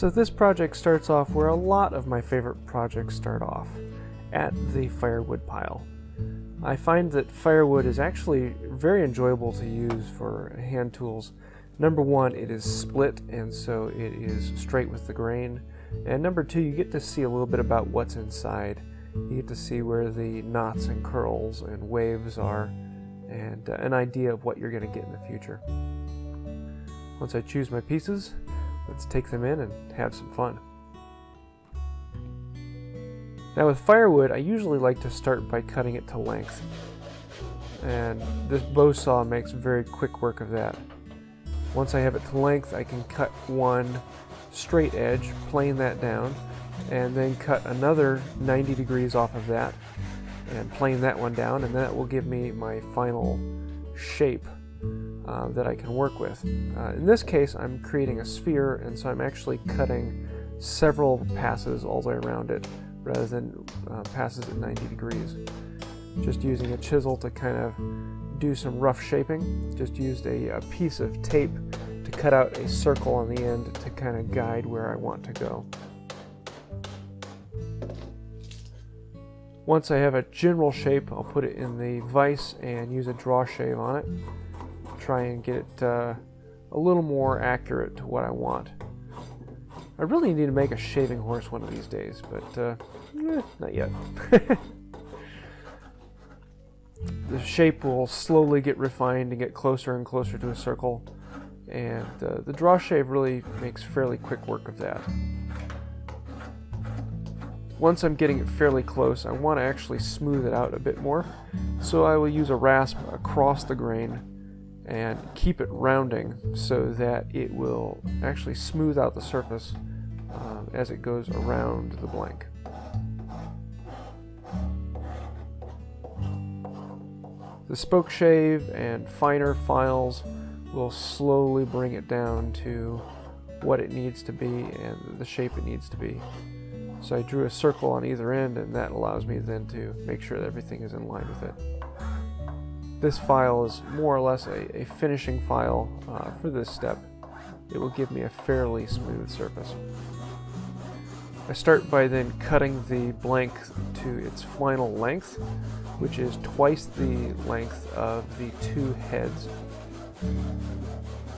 So this project starts off where a lot of my favorite projects start off, at the firewood pile. I find that firewood is actually very enjoyable to use for hand tools. Number one, it is split, and so it is straight with the grain. And number two, you get to see a little bit about what's inside. You get to see where the knots and curls and waves are, and an idea of what you're going to get in the future. Once I choose my pieces, let's take them in and have some fun. Now with firewood, I usually like to start by cutting it to length. And this bow saw makes very quick work of that. Once I have it to length, I can cut one straight edge, plane that down, and then cut another 90 degrees off of that, and plane that one down, and that will give me my final shape that I can work with. In this case, I'm creating a sphere, and so I'm actually cutting several passes all the way around it, rather than passes at 90 degrees. Just using a chisel to kind of do some rough shaping. Just used a piece of tape to cut out a circle on the end to kind of guide where I want to go. Once I have a general shape, I'll put it in the vise and use a draw shave on it. Try and get it a little more accurate to what I want. I really need to make a shaving horse one of these days, but not yet. The shape will slowly get refined and get closer and closer to a circle, and the draw shave really makes fairly quick work of that. Once I'm getting it fairly close, I want to actually smooth it out a bit more, so I will use a rasp across the grain and keep it rounding so that it will actually smooth out the surface as it goes around the blank. The spoke shave and finer files will slowly bring it down to what it needs to be and the shape it needs to be. So I drew a circle on either end, and that allows me then to make sure that everything is in line with it. This file is more or less a finishing file for this step. It will give me a fairly smooth surface. I start by then cutting the blank to its final length, which is twice the length of the two heads.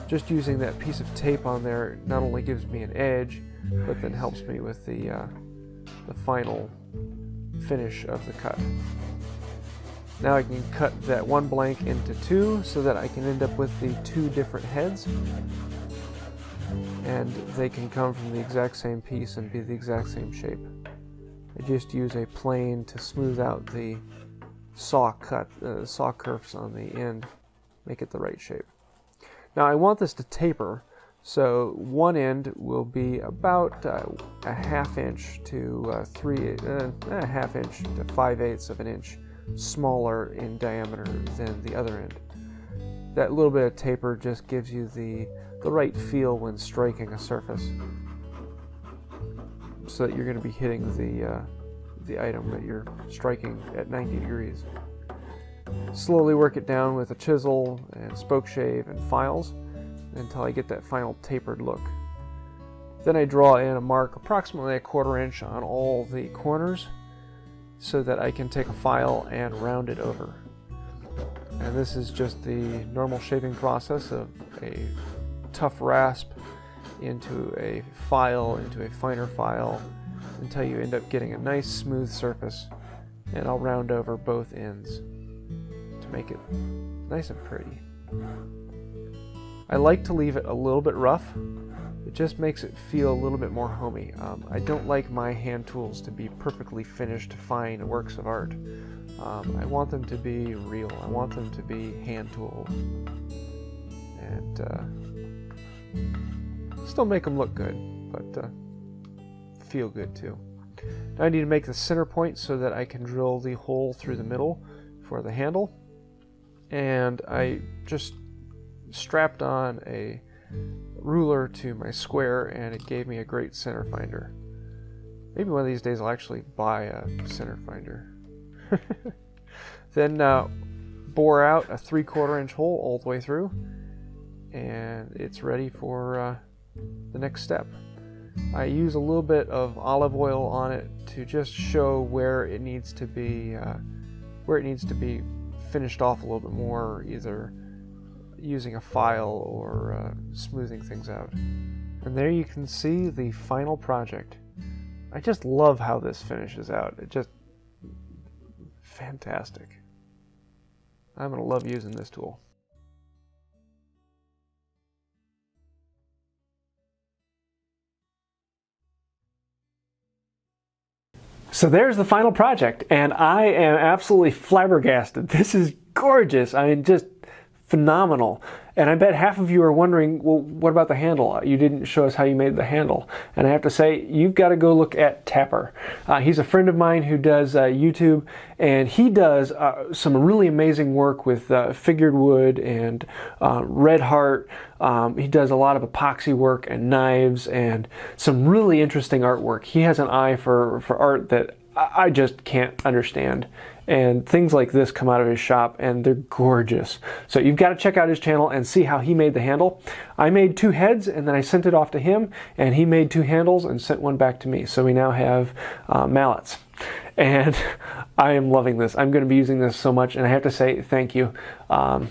Just using that piece of tape on there not only gives me an edge, but then helps me with the final finish of the cut. Now I can cut that one blank into two so that I can end up with the two different heads, and they can come from the exact same piece and be the exact same shape. I just use a plane to smooth out the saw curves on the end, make it the right shape. Now I want this to taper, so one end will be about a half inch to a half inch to 5/8 of an inch smaller in diameter than the other end. That little bit of taper just gives you the right feel when striking a surface, so that you're going to be hitting the item that you're striking at 90 degrees. Slowly work it down with a chisel and spoke shave and files until I get that final tapered look. Then I draw in a mark approximately 1/4 inch on all the corners so that I can take a file and round it over. And this is just the normal shaping process of a tough rasp into a file, into a finer file, until you end up getting a nice smooth surface, and I'll round over both ends to make it nice and pretty. I like to leave it a little bit rough. It just makes it feel a little bit more homey. I don't like my hand tools to be perfectly finished, fine works of art. I want them to be real. I want them to be hand tooled, and still make them look good, but feel good too. Now I need to make the center point so that I can drill the hole through the middle for the handle, and I just strapped on a ruler to my square, and it gave me a great center finder. Maybe one of these days I'll actually buy a center finder. Then bore out a 3/4 inch hole all the way through, and it's ready for the next step. I use a little bit of olive oil on it to just show where it needs to be finished off a little bit more, either using a file or smoothing things out. And there you can see the final project. I just love how this finishes out. It just fantastic. I'm going to love using this tool. So there's the final project, and I am absolutely flabbergasted. This is gorgeous. I mean, just phenomenal. And I bet half of you are wondering, well, what about the handle? You didn't show us how you made the handle. And I have to say, you've got to go look at Tappar. He's a friend of mine who does YouTube, and he does some really amazing work with figured wood and red heart. He does a lot of epoxy work and knives and some really interesting artwork. He has an eye for art that I just can't understand. And things like this come out of his shop, and they're gorgeous. So you've got to check out his channel and see how he made the handle. I made 2 heads, and then I sent it off to him, and he made 2 handles and sent one back to me. So we now have mallets. And I am loving this. I'm going to be using this so much, and I have to say thank you. I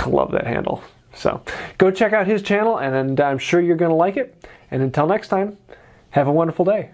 love that handle. So go check out his channel, and I'm sure you're going to like it. And until next time, have a wonderful day.